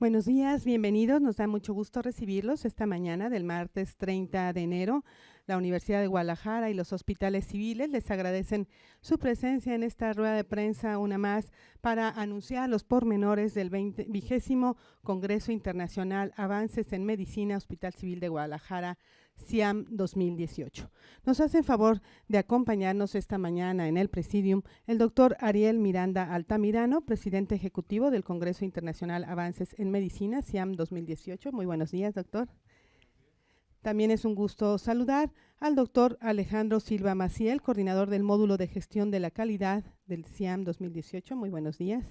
Buenos días, bienvenidos. Nos da mucho gusto recibirlos esta mañana del martes 30 de enero. La Universidad de Guadalajara y los hospitales civiles les agradecen su presencia en esta rueda de prensa, una más, para anunciar los pormenores del 20º Congreso Internacional Avances en Medicina Hospital Civil de Guadalajara, CIAM 2018. Nos hacen favor de acompañarnos esta mañana en el Presidium el doctor Ariel Miranda Altamirano, presidente ejecutivo del Congreso Internacional Avances en Medicina, CIAM 2018. Muy buenos días, doctor. También es un gusto saludar al doctor Alejandro Silva Maciel, coordinador del módulo de gestión de la calidad del CIAM 2018. Muy buenos días.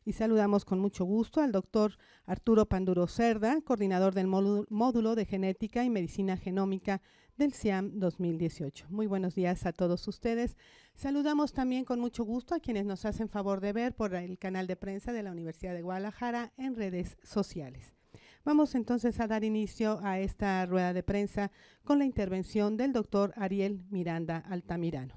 Y saludamos con mucho gusto al doctor Arturo Panduro Cerda, coordinador del módulo de genética y medicina genómica del CIAM 2018. Muy buenos días a todos ustedes. Saludamos también con mucho gusto a quienes nos hacen favor de ver por el canal de prensa de la Universidad de Guadalajara en redes sociales. Vamos entonces a dar inicio a esta rueda de prensa con la intervención del doctor Ariel Miranda Altamirano.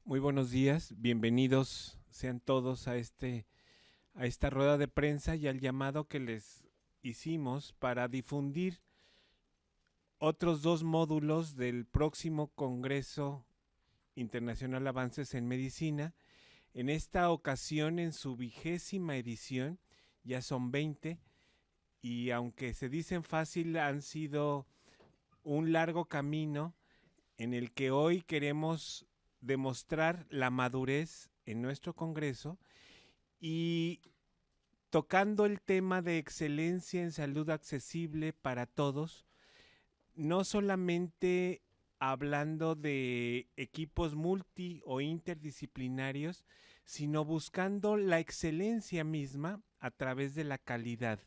Muy buenos días, bienvenidos sean todos a esta rueda de prensa y al llamado que les hicimos para difundir otros dos módulos del próximo Congreso Internacional Avances en Medicina. En esta ocasión, en su 20ª edición, ya son 20, y aunque se dicen fácil, han sido un largo camino en el que hoy queremos demostrar la madurez en nuestro Congreso y tocando el tema de excelencia en salud accesible para todos, no solamente hablando de equipos multi o interdisciplinarios, sino buscando la excelencia misma a través de la calidad.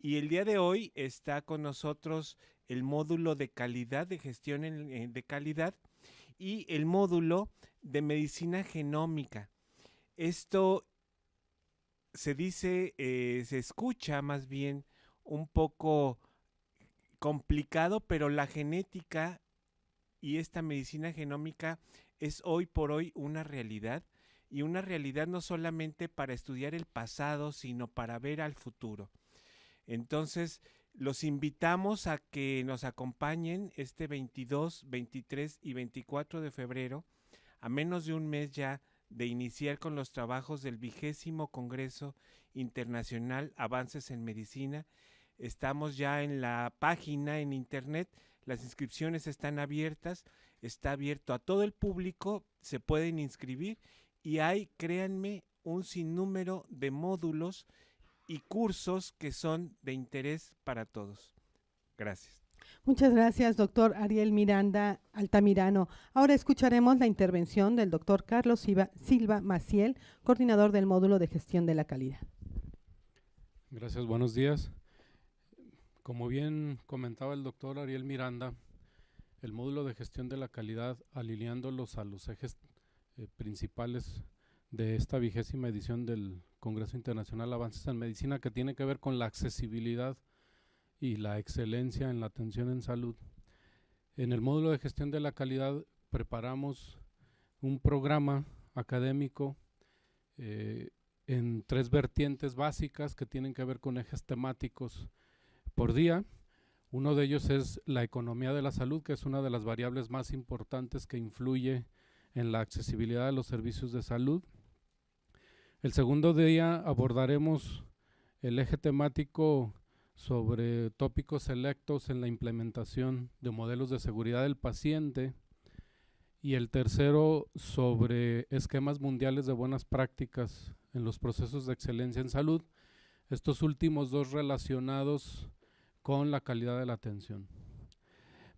Y el día de hoy está con nosotros el módulo de calidad, de gestión de calidad, y el módulo de medicina genómica. Esto se dice, se escucha más bien un poco complicado, pero la genética y esta medicina genómica es hoy por hoy una realidad, y una realidad no solamente para estudiar el pasado, sino para ver al futuro. Entonces, los invitamos a que nos acompañen este 22, 23 y 24 de febrero, a menos de un mes ya de iniciar con los trabajos del 20º Congreso Internacional Avances en Medicina. Estamos ya en la página en internet, las inscripciones están abiertas, está abierto a todo el público, se pueden inscribir y hay, créanme, un sinnúmero de módulos y cursos que son de interés para todos. Gracias. Muchas gracias, doctor Ariel Miranda Altamirano. Ahora escucharemos la intervención del doctor Carlos Silva Maciel, coordinador del módulo de gestión de la calidad. Gracias, buenos días. Como bien comentaba el doctor Ariel Miranda, el módulo de gestión de la calidad, alineándolos a los ejes principales de esta 20ª edición del Congreso Internacional Avances en Medicina, que tiene que ver con la accesibilidad y la excelencia en la atención en salud. En el módulo de gestión de la calidad preparamos un programa académico en 3 vertientes básicas que tienen que ver con ejes temáticos por día. Uno de ellos es la economía de la salud, que es una de las variables más importantes que influye en la accesibilidad de los servicios de salud. El segundo día abordaremos el eje temático sobre tópicos selectos en la implementación de modelos de seguridad del paciente, y el tercero sobre esquemas mundiales de buenas prácticas en los procesos de excelencia en salud, estos últimos dos relacionados con la calidad de la atención.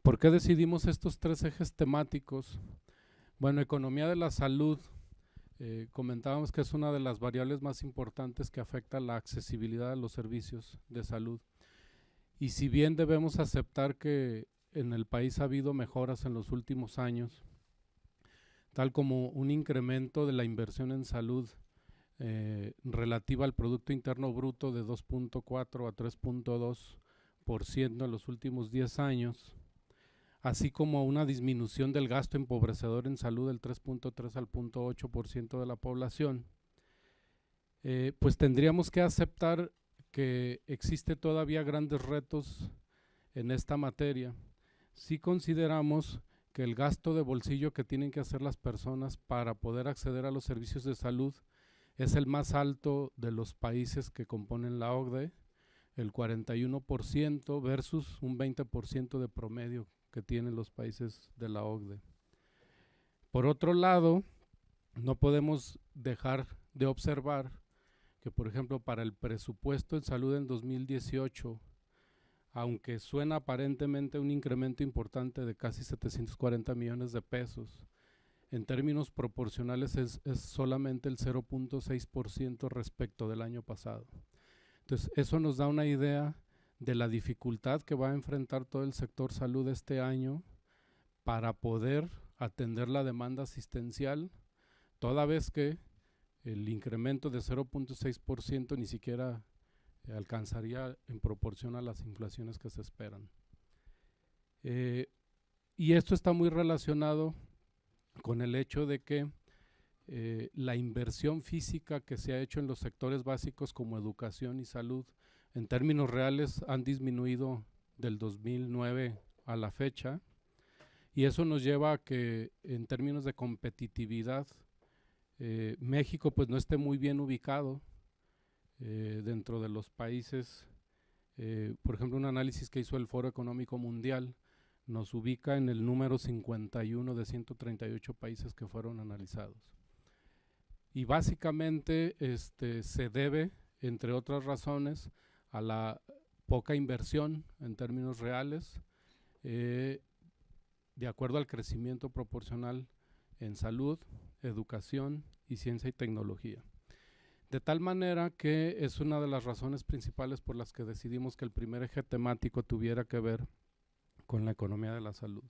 ¿Por qué decidimos estos 3 ejes temáticos? Bueno, economía de la salud, comentábamos que es una de las variables más importantes que afecta la accesibilidad de los servicios de salud. Y si bien debemos aceptar que en el país ha habido mejoras en los últimos años, tal como un incremento de la inversión en salud relativa al Producto Interno Bruto de 2.4 a 3.2% en los últimos 10 años, así como una disminución del gasto empobrecedor en salud del 3.3 al 0.8% de la población, pues tendríamos que aceptar que existe todavía grandes retos en esta materia, sí consideramos que el gasto de bolsillo que tienen que hacer las personas para poder acceder a los servicios de salud es el más alto de los países que componen la OCDE, el 41% versus un 20% de promedio que tienen los países de la OCDE. Por otro lado, no podemos dejar de observar que, por ejemplo, para el presupuesto en salud en 2018, aunque suena aparentemente un incremento importante de casi 740 millones de pesos, en términos proporcionales es solamente el 0.6% respecto del año pasado. Entonces, eso nos da una idea de la dificultad que va a enfrentar todo el sector salud este año para poder atender la demanda asistencial, toda vez que el incremento de 0.6% ni siquiera alcanzaría en proporción a las inflaciones que se esperan. Y esto está muy relacionado con el hecho de que la inversión física que se ha hecho en los sectores básicos como educación y salud, en términos reales han disminuido del 2009 a la fecha, y eso nos lleva a que en términos de competitividad México pues no esté muy bien ubicado dentro de los países. Por ejemplo, un análisis que hizo el Foro Económico Mundial nos ubica en el número 51 de 138 países que fueron analizados. Y básicamente se debe, entre otras razones, a la poca inversión en términos reales, de acuerdo al crecimiento proporcional en salud, educación y ciencia y tecnología. De tal manera que es una de las razones principales por las que decidimos que el primer eje temático tuviera que ver con la economía de la salud.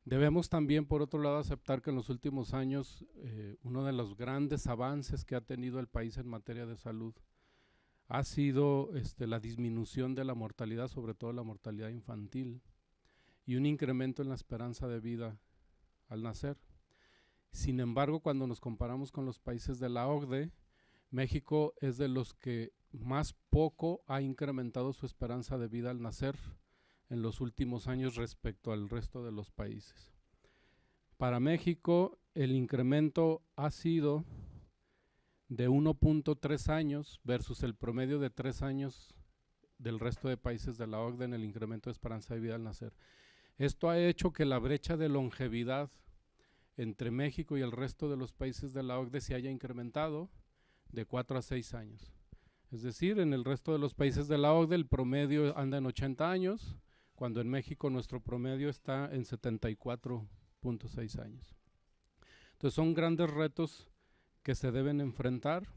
Debemos también, por otro lado, aceptar que en los últimos años uno de los grandes avances que ha tenido el país en materia de salud ha sido la disminución de la mortalidad, sobre todo la mortalidad infantil, y un incremento en la esperanza de vida al nacer. Sin embargo, cuando nos comparamos con los países de la OCDE, México es de los que más poco ha incrementado su esperanza de vida al nacer en los últimos años respecto al resto de los países. Para México, el incremento ha sido de 1.3 años versus el promedio de 3 años del resto de países de la OCDE en el incremento de esperanza de vida al nacer. Esto ha hecho que la brecha de longevidad entre México y el resto de los países de la OCDE se haya incrementado de 4 a 6 años. Es decir, en el resto de los países de la OCDE el promedio anda en 80 años, cuando en México nuestro promedio está en 74.6 años. Entonces son grandes retos que se deben enfrentar.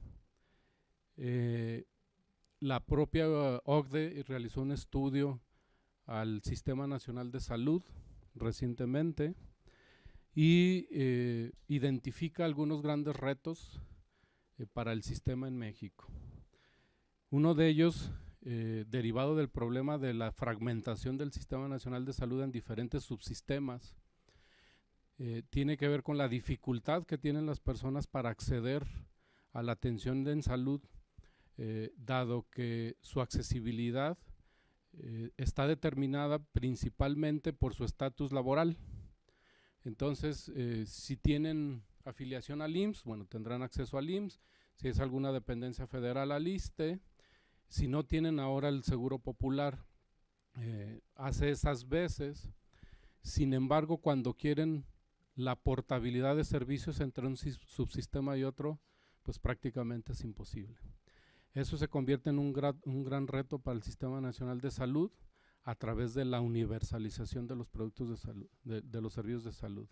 La propia OCDE realizó un estudio al Sistema Nacional de Salud recientemente y identifica algunos grandes retos para el sistema en México. Uno de ellos, derivado del problema de la fragmentación del Sistema Nacional de Salud en diferentes subsistemas, tiene que ver con la dificultad que tienen las personas para acceder a la atención en salud, dado que su accesibilidad está determinada principalmente por su estatus laboral. Entonces, si tienen afiliación al IMSS, bueno, tendrán acceso al IMSS. Si es alguna dependencia federal, al ISSSTE. Si no tienen ahora el Seguro Popular, hace esas veces. Sin embargo, cuando quieren la portabilidad de servicios entre un subsistema y otro, pues prácticamente es imposible. Eso se convierte en un gran reto para el Sistema Nacional de Salud a través de la universalización de los productos de salud, de los servicios de salud,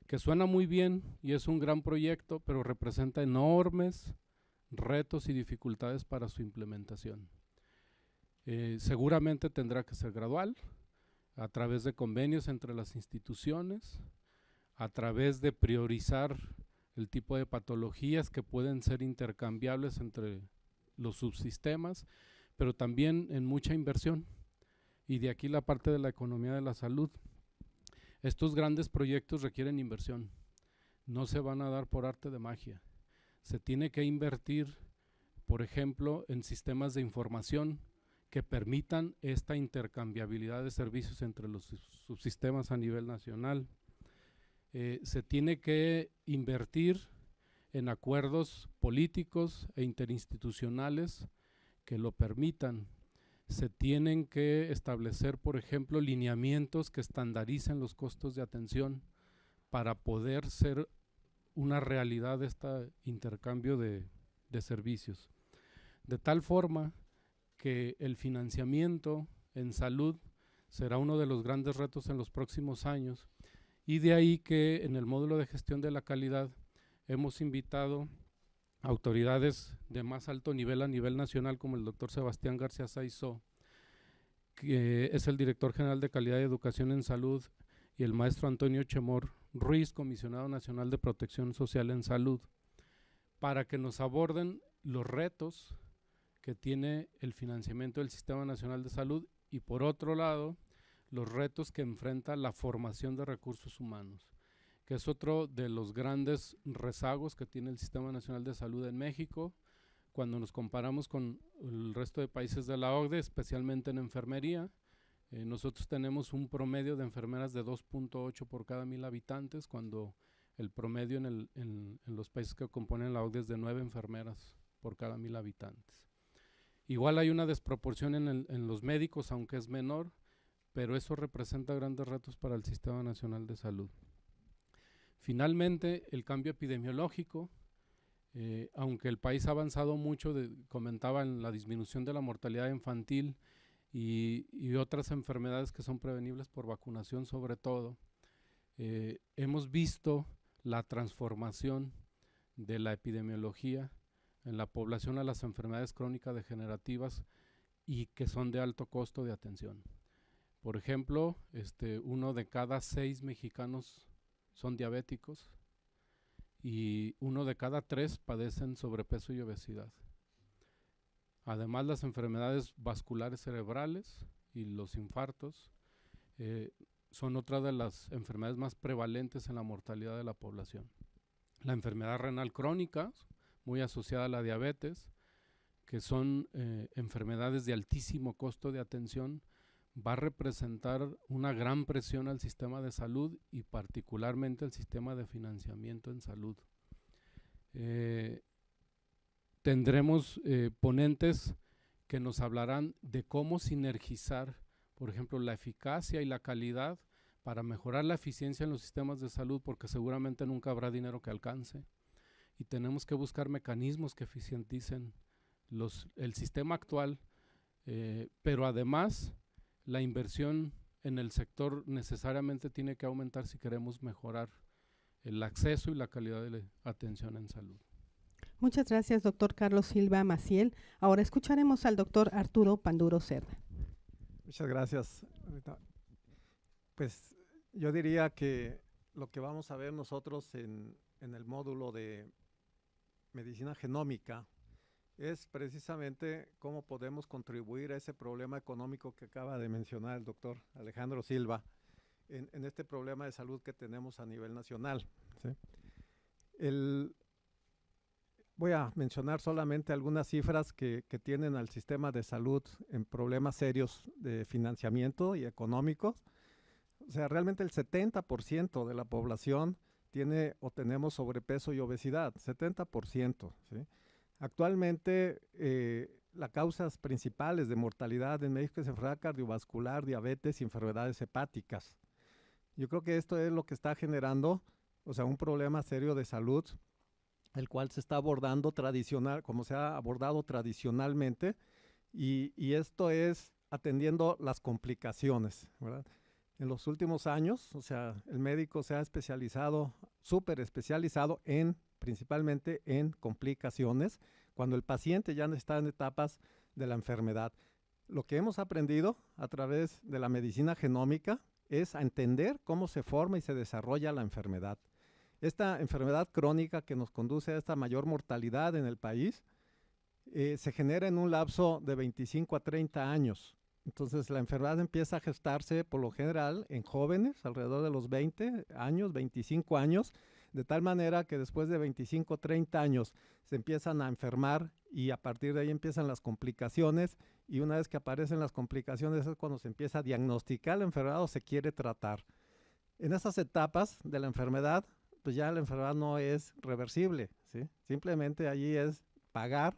que suena muy bien y es un gran proyecto, pero representa enormes retos y dificultades para su implementación. Seguramente tendrá que ser gradual, a través de convenios entre las instituciones, a través de priorizar el tipo de patologías que pueden ser intercambiables entre los subsistemas, pero también en mucha inversión. Y de aquí la parte de la economía de la salud. Estos grandes proyectos requieren inversión, no se van a dar por arte de magia. Se tiene que invertir por ejemplo, en sistemas de información que permitan esta intercambiabilidad de servicios entre los subsistemas a nivel nacional. Se tiene que invertir en acuerdos políticos e interinstitucionales que lo permitan. Se tienen que establecer, por ejemplo, lineamientos que estandaricen los costos de atención para poder ser una realidad este intercambio de servicios. De tal forma que el financiamiento en salud será uno de los grandes retos en los próximos años, y de ahí que en el módulo de gestión de la calidad hemos invitado autoridades de más alto nivel a nivel nacional, como el doctor Sebastián García Saizó, que es el director general de calidad y educación en salud, y el maestro Antonio Chemor Ruiz, comisionado nacional de protección social en salud, para que nos aborden los retos que tiene el financiamiento del Sistema Nacional de Salud y, por otro lado, los retos que enfrenta la formación de recursos humanos, que es otro de los grandes rezagos que tiene el Sistema Nacional de Salud en México cuando nos comparamos con el resto de países de la OCDE, especialmente en enfermería. Nosotros tenemos un promedio de enfermeras de 2.8 por cada 1,000 habitantes, cuando el promedio en los países que componen la OCDE es de 9 enfermeras por cada 1,000 habitantes. Igual hay una desproporción en los médicos, aunque es menor, pero eso representa grandes retos para el Sistema Nacional de Salud. Finalmente, el cambio epidemiológico, aunque el país ha avanzado mucho, comentaba en la disminución de la mortalidad infantil y otras enfermedades que son prevenibles por vacunación sobre todo, hemos visto la transformación de la epidemiología en la población a las enfermedades crónicas degenerativas y que son de alto costo de atención. Por ejemplo, 1 de cada 6 mexicanos son diabéticos y 1 de cada 3 padecen sobrepeso y obesidad. Además, las enfermedades vasculares cerebrales y los infartos son otra de las enfermedades más prevalentes en la mortalidad de la población. La enfermedad renal crónica, muy asociada a la diabetes, que son enfermedades de altísimo costo de atención, va a representar una gran presión al sistema de salud y particularmente al sistema de financiamiento en salud. Tendremos ponentes que nos hablarán de cómo sinergizar, por ejemplo, la eficacia y la calidad para mejorar la eficiencia en los sistemas de salud, porque seguramente nunca habrá dinero que alcance. Y tenemos que buscar mecanismos que eficienticen el sistema actual, pero además la inversión en el sector necesariamente tiene que aumentar si queremos mejorar el acceso y la calidad de la atención en salud. Muchas gracias, doctor Carlos Silva Maciel. Ahora escucharemos al doctor Arturo Panduro Cerda. Muchas gracias. Pues yo diría que lo que vamos a ver nosotros en el módulo de medicina genómica es precisamente cómo podemos contribuir a ese problema económico que acaba de mencionar el doctor Alejandro Silva en este problema de salud que tenemos a nivel nacional, ¿sí? Voy a mencionar solamente algunas cifras que tienen al sistema de salud en problemas serios de financiamiento y económicos. O sea, realmente el 70% de la población tiene o tenemos sobrepeso y obesidad, 70%, ¿sí? Actualmente, las causas principales de mortalidad en México es enfermedad cardiovascular, diabetes y enfermedades hepáticas. Yo creo que esto es lo que está generando, o sea, un problema serio de salud, el cual se está abordando como se ha abordado tradicionalmente, y esto es atendiendo las complicaciones, ¿verdad? En los últimos años, o sea, el médico se ha especializado, súper especializado principalmente en complicaciones, cuando el paciente ya está en etapas de la enfermedad. Lo que hemos aprendido a través de la medicina genómica es a entender cómo se forma y se desarrolla la enfermedad. Esta enfermedad crónica que nos conduce a esta mayor mortalidad en el país se genera en un lapso de 25 a 30 años. Entonces la enfermedad empieza a gestarse por lo general en jóvenes, alrededor de los 20 años, 25 años. de tal manera que después de 25, 30 años se empiezan a enfermar y a partir de ahí empiezan las complicaciones, y una vez que aparecen las complicaciones es cuando se empieza a diagnosticar la enfermedad o se quiere tratar. En esas etapas de la enfermedad, pues ya la enfermedad no es reversible, ¿sí? Simplemente allí es pagar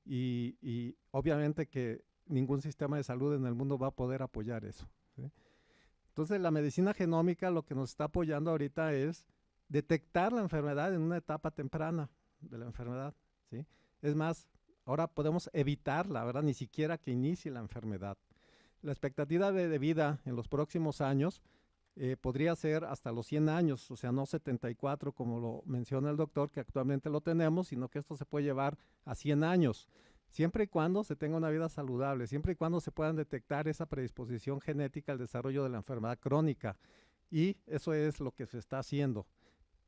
y obviamente que ningún sistema de salud en el mundo va a poder apoyar eso, ¿sí? Entonces la medicina genómica lo que nos está apoyando ahorita es detectar la enfermedad en una etapa temprana de la enfermedad, ¿sí? Es más, ahora podemos evitarla, ¿verdad? Ni siquiera que inicie la enfermedad. La expectativa de vida en los próximos años podría ser hasta los 100 años, o sea, no 74 como lo menciona el doctor, que actualmente lo tenemos, sino que esto se puede llevar a 100 años, siempre y cuando se tenga una vida saludable, siempre y cuando se puedan detectar esa predisposición genética al desarrollo de la enfermedad crónica, y eso es lo que se está haciendo.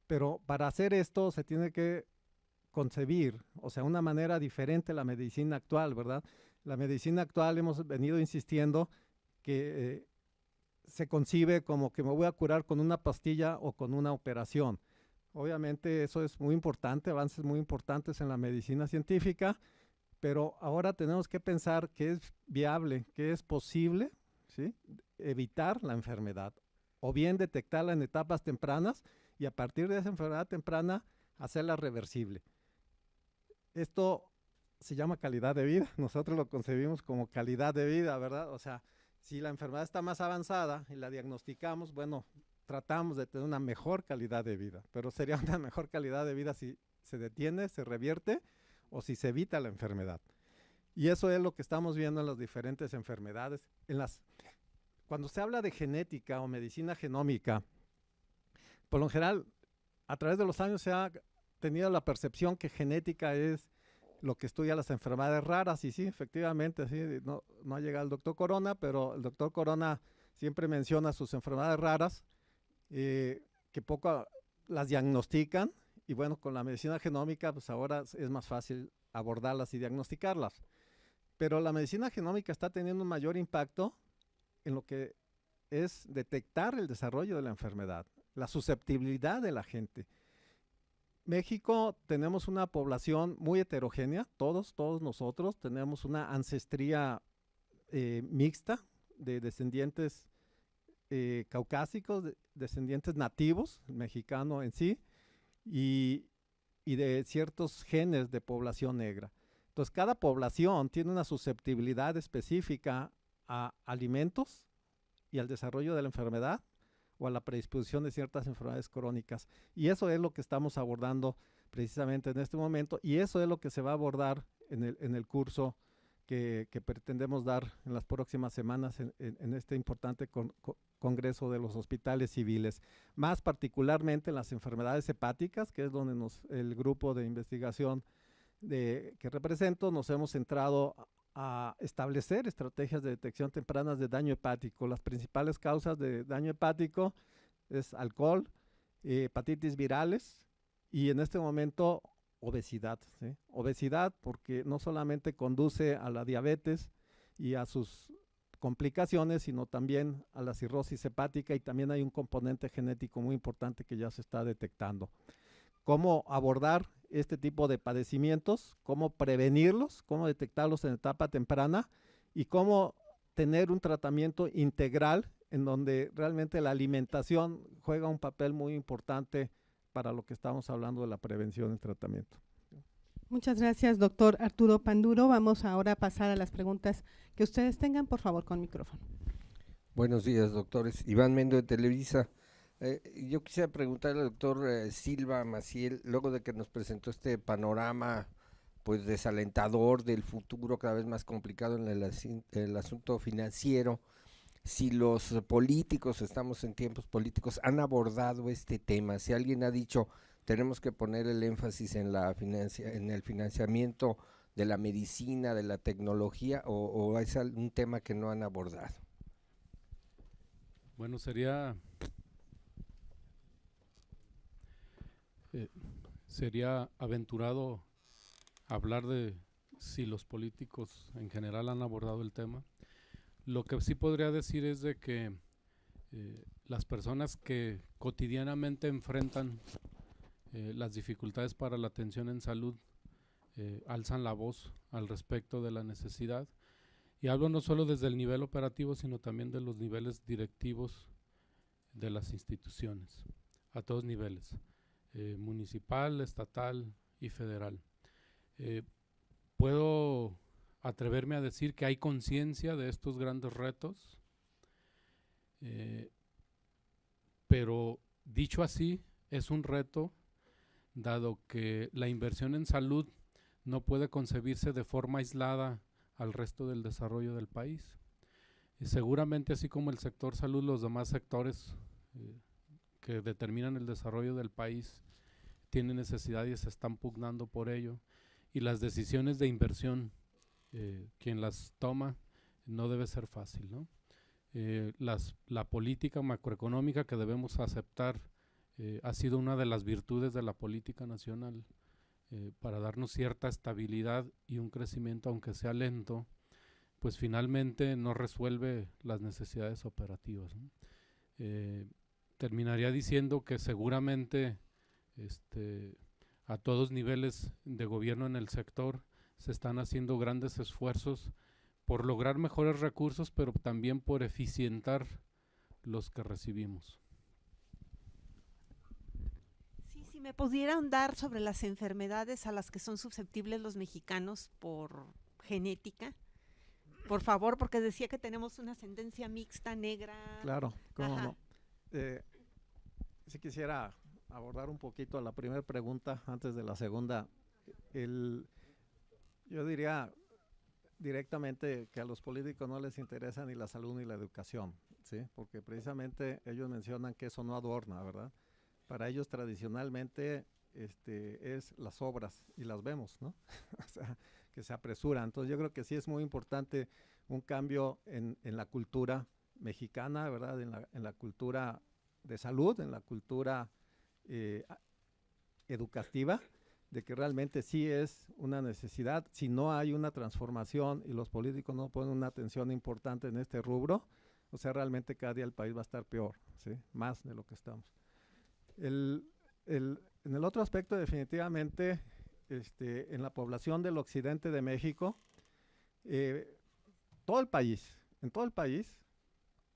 Pero para hacer esto se tiene que concebir, o sea, una manera diferente la medicina actual, ¿verdad? La medicina actual hemos venido insistiendo que se concibe como que me voy a curar con una pastilla o con una operación. Obviamente eso es muy importante, avances muy importantes en la medicina científica, pero ahora tenemos que pensar que es viable, que es posible, ¿sí?, evitar la enfermedad o bien detectarla en etapas tempranas y a partir de esa enfermedad temprana hacerla reversible. Esto se llama calidad de vida, nosotros lo concebimos como calidad de vida, ¿verdad? O sea, si la enfermedad está más avanzada y la diagnosticamos, bueno, tratamos de tener una mejor calidad de vida, pero sería una mejor calidad de vida si se detiene, se revierte o si se evita la enfermedad. Y eso es lo que estamos viendo en las diferentes enfermedades. Cuando se habla de genética o medicina genómica, por lo general, a través de los años se ha tenido la percepción que genética es lo que estudia las enfermedades raras, y sí, efectivamente, sí, no ha llegado el doctor Corona, pero el doctor Corona siempre menciona sus enfermedades raras, que poco las diagnostican, y bueno, con la medicina genómica, pues ahora es más fácil abordarlas y diagnosticarlas. Pero la medicina genómica está teniendo un mayor impacto en lo que es detectar el desarrollo de la enfermedad, la susceptibilidad de la gente. México tenemos una población muy heterogénea, todos nosotros tenemos una ancestría mixta de descendientes caucásicos, descendientes nativos, mexicano en sí, y de ciertos genes de población negra. Entonces, cada población tiene una susceptibilidad específica a alimentos y al desarrollo de la enfermedad o a la predisposición de ciertas enfermedades crónicas. Y eso es lo que estamos abordando precisamente en este momento, y eso es lo que se va a abordar en el curso que pretendemos dar en las próximas semanas en este importante congreso de los hospitales civiles, más particularmente en las enfermedades hepáticas, que es donde el grupo de investigación que represento nos hemos centrado a establecer estrategias de detección tempranas de daño hepático. Las principales causas de daño hepático es alcohol, hepatitis virales y en este momento obesidad, ¿sí? Obesidad porque no solamente conduce a la diabetes y a sus complicaciones, sino también a la cirrosis hepática, y también hay un componente genético muy importante que ya se está detectando. ¿Cómo abordar este tipo de padecimientos? ¿Cómo prevenirlos? ¿Cómo detectarlos en etapa temprana? Y cómo tener un tratamiento integral en donde realmente la alimentación juega un papel muy importante para lo que estamos hablando de la prevención y tratamiento. Muchas gracias, doctor Arturo Panduro. Vamos ahora a pasar a las preguntas que ustedes tengan, por favor, con micrófono. Buenos días, doctores. Iván Mendo de Televisa. Yo quisiera preguntarle al doctor Silva Maciel, luego de que nos presentó este panorama pues desalentador del futuro cada vez más complicado en el asunto financiero, si los políticos, estamos en tiempos políticos, han abordado este tema, si alguien ha dicho tenemos que poner el énfasis en el financiamiento de la medicina, de la tecnología, o es un tema que no han abordado. Bueno, sería aventurado hablar de si los políticos en general han abordado el tema. Lo que sí podría decir es de que las personas que cotidianamente enfrentan las dificultades para la atención en salud alzan la voz al respecto de la necesidad. Y hablo no solo desde el nivel operativo, sino también de los niveles directivos de las instituciones, a todos niveles, municipal, estatal y federal. Puedo atreverme a decir que hay conciencia de estos grandes retos, pero dicho así, es un reto, dado que la inversión en salud no puede concebirse de forma aislada al resto del desarrollo del país. Y seguramente, así como el sector salud, los demás sectores que determinan el desarrollo del país tienen necesidad y se están pugnando por ello. Y las decisiones de inversión, quien las toma, no debe ser fácil, ¿no? La política macroeconómica que debemos aceptar ha sido una de las virtudes de la política nacional para darnos cierta estabilidad y un crecimiento, aunque sea lento, pues finalmente no resuelve las necesidades operativas, ¿no? Terminaría diciendo que seguramente a todos niveles de gobierno en el sector se están haciendo grandes esfuerzos por lograr mejores recursos, pero también por eficientar los que recibimos. Sí, si me pudiera ahondar sobre las enfermedades a las que son susceptibles los mexicanos por genética, por favor, porque decía que tenemos una ascendencia mixta, negra. Claro, cómo Ajá. no. Sí quisiera abordar un poquito la primera pregunta antes de la segunda. Yo diría directamente que a los políticos no les interesa ni la salud ni la educación, ¿sí? Porque precisamente ellos mencionan que eso no adorna, ¿verdad? Para ellos tradicionalmente es las obras y las vemos, ¿no? O sea, que se apresuran. Entonces yo creo que sí es muy importante un cambio en la cultura mexicana, ¿verdad? En la cultura de salud, en la cultura educativa, de que realmente sí es una necesidad. Si no hay una transformación y los políticos no ponen una atención importante en este rubro, o sea, realmente cada día el país va a estar peor, ¿sí? Más de lo que estamos. En el otro aspecto, definitivamente, en la población del occidente de México, en todo el país,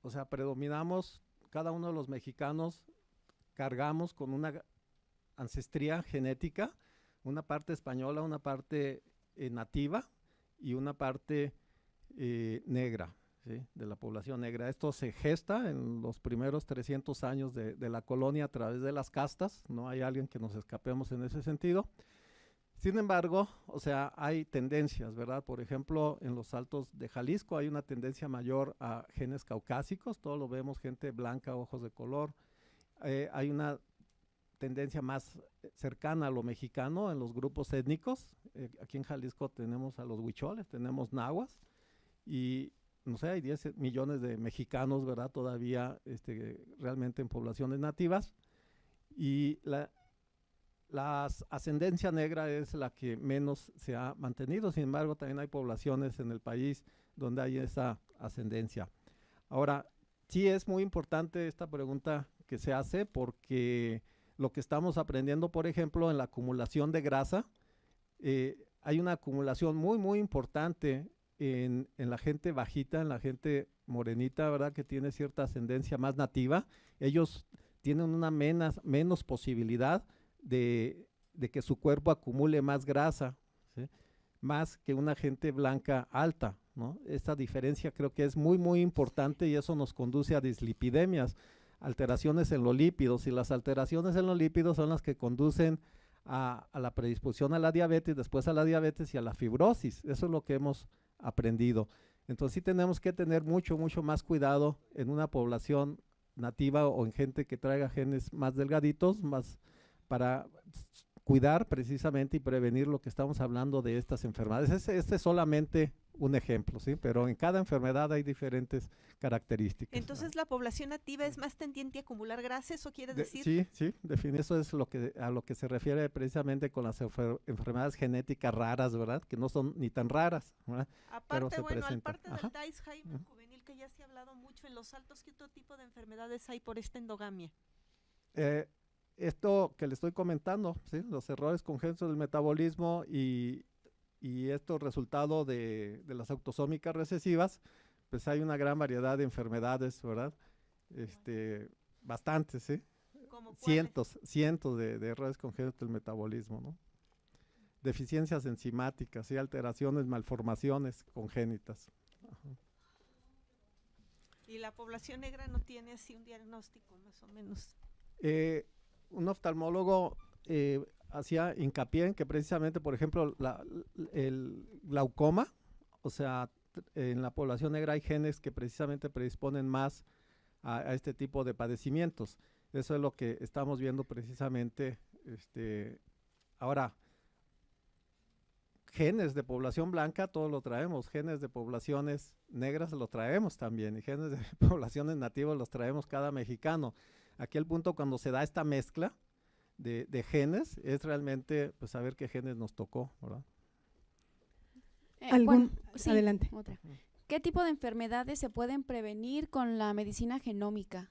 o sea, predominamos, cada uno de los mexicanos cargamos con una ancestría genética, una parte española, una parte nativa y una parte negra, ¿sí? De la población negra. Esto se gesta en los primeros 300 años de la colonia a través de las castas, no hay alguien que nos escapemos en ese sentido. Sin embargo, o sea, hay tendencias, ¿verdad? Por ejemplo, en los Altos de Jalisco hay una tendencia mayor a genes caucásicos, todo lo vemos, gente blanca, ojos de color. Hay una tendencia más cercana a lo mexicano en los grupos étnicos. Aquí en Jalisco tenemos a los huicholes, tenemos nahuas y no sé, hay 10 millones de mexicanos, ¿verdad? Todavía realmente en poblaciones nativas. Y la ascendencia negra es la que menos se ha mantenido. Sin embargo, también hay poblaciones en el país donde hay esa ascendencia. Ahora, sí es muy importante esta pregunta que se hace, porque lo que estamos aprendiendo, por ejemplo, en la acumulación de grasa, hay una acumulación muy, muy importante en la gente bajita, en la gente morenita, ¿verdad? Que tiene cierta ascendencia más nativa. Ellos tienen una menos posibilidad de que su cuerpo acumule más grasa, ¿sí? Más que una gente blanca alta, ¿no? Esta diferencia creo que es muy, muy importante y eso nos conduce a dislipidemias, alteraciones en los lípidos, y las alteraciones en los lípidos son las que conducen a la predisposición a la diabetes, después a la diabetes y a la fibrosis. Eso es lo que hemos aprendido. Entonces sí tenemos que tener mucho, mucho más cuidado en una población nativa o en gente que traiga genes más delgaditos, más para cuidar precisamente y prevenir lo que estamos hablando de estas enfermedades. Este es solamente un ejemplo, ¿sí? Pero en cada enfermedad hay diferentes características. Entonces, ¿la población nativa es más tendiente a acumular grasa? ¿Eso quiere decir? Sí, eso es a lo que se refiere precisamente con las enfermedades genéticas raras, ¿verdad? Que no son ni tan raras, ¿verdad? Aparte, Pero se aparte Ajá. del Alzheimer juvenil, que ya se ha hablado mucho en los altos, ¿qué otro tipo de enfermedades hay por esta endogamia? esto que le estoy comentando, ¿sí? Los errores congénitos del metabolismo y esto resultado de las autosómicas recesivas, pues hay una gran variedad de enfermedades, ¿verdad? Bastantes, ¿sí? Cientos de errores congénitos del metabolismo, ¿no? Deficiencias enzimáticas, ¿sí? Alteraciones, malformaciones congénitas. Ajá. ¿Y la población negra no tiene así un diagnóstico más o menos? Un oftalmólogo hacía hincapié en que precisamente, por ejemplo, el glaucoma, o sea, en la población negra hay genes que precisamente predisponen más a este tipo de padecimientos. Eso es lo que estamos viendo precisamente. Ahora, genes de población blanca, todos lo traemos, genes de poblaciones negras lo traemos también, y genes de poblaciones nativas los traemos cada mexicano. Aquí el punto cuando se da esta mezcla de genes es realmente pues saber qué genes nos tocó, ¿verdad? Sí, adelante. Otra. ¿Qué tipo de enfermedades se pueden prevenir con la medicina genómica?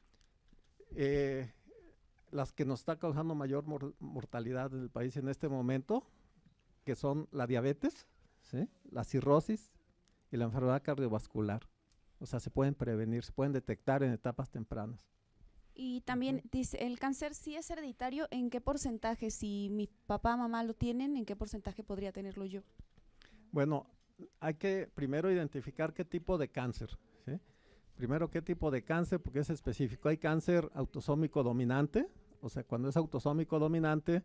Las que nos está causando mayor mortalidad en el país en este momento, que son la diabetes, ¿sí? La cirrosis y la enfermedad cardiovascular. O sea, se pueden prevenir, se pueden detectar en etapas tempranas. Y también dice, ¿el cáncer sí es hereditario? ¿En qué porcentaje? Si mi papá, mamá lo tienen, ¿en qué porcentaje podría tenerlo yo? Bueno, hay que primero identificar qué tipo de cáncer, ¿sí? Primero, qué tipo de cáncer, porque es específico. Hay cáncer autosómico dominante, o sea, cuando es autosómico dominante,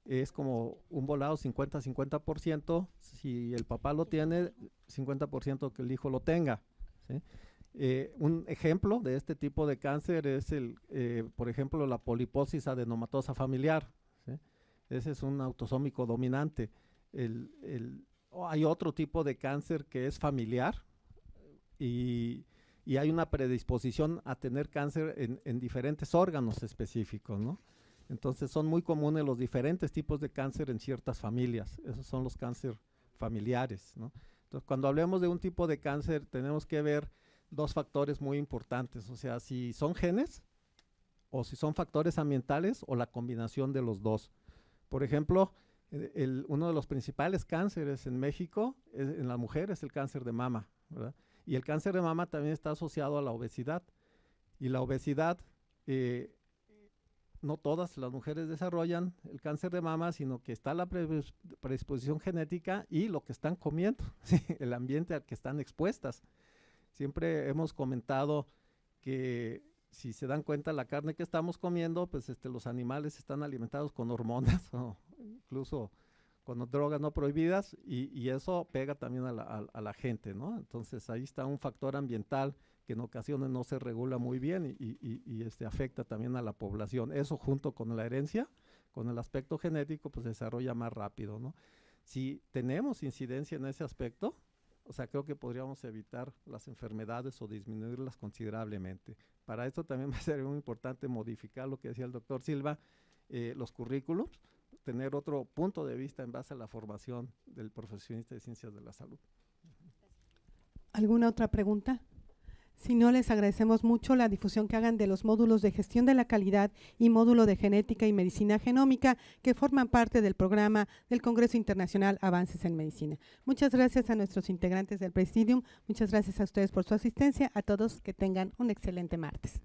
es como un volado 50-50%, si el papá lo tiene, 50% que el hijo lo tenga, ¿sí? Un ejemplo de este tipo de cáncer es, por ejemplo, la poliposis adenomatosa familiar, ¿sí? Ese es un autosómico dominante. Hay otro tipo de cáncer que es familiar y hay una predisposición a tener cáncer en diferentes órganos específicos, ¿no? Entonces son muy comunes los diferentes tipos de cáncer en ciertas familias. Esos son los cánceres familiares, ¿no? Entonces cuando hablemos de un tipo de cáncer tenemos que ver dos factores muy importantes, o sea, si son genes o si son factores ambientales o la combinación de los dos. Por ejemplo, uno de los principales cánceres en México en la mujer es el cáncer de mama, ¿verdad? Y el cáncer de mama también está asociado a la obesidad. Y la obesidad, no todas las mujeres desarrollan el cáncer de mama, sino que está la predisposición genética y lo que están comiendo, ¿sí? El ambiente al que están expuestas. Siempre hemos comentado que si se dan cuenta la carne que estamos comiendo, pues los animales están alimentados con hormonas o incluso con drogas no prohibidas y eso pega también a la gente, ¿no? Entonces ahí está un factor ambiental que en ocasiones no se regula muy bien y afecta también a la población. Eso junto con la herencia, con el aspecto genético, pues se desarrolla más rápido, ¿no? Si tenemos incidencia en ese aspecto, o sea, creo que podríamos evitar las enfermedades o disminuirlas considerablemente. Para esto también va a ser muy importante modificar lo que decía el doctor Silva, los currículums, tener otro punto de vista en base a la formación del profesionista de ciencias de la salud. ¿Alguna otra pregunta? Si no, les agradecemos mucho la difusión que hagan de los módulos de gestión de la calidad y módulo de genética y medicina genómica que forman parte del programa del Congreso Internacional Avances en Medicina. Muchas gracias a nuestros integrantes del Presidium, muchas gracias a ustedes por su asistencia, a todos que tengan un excelente martes.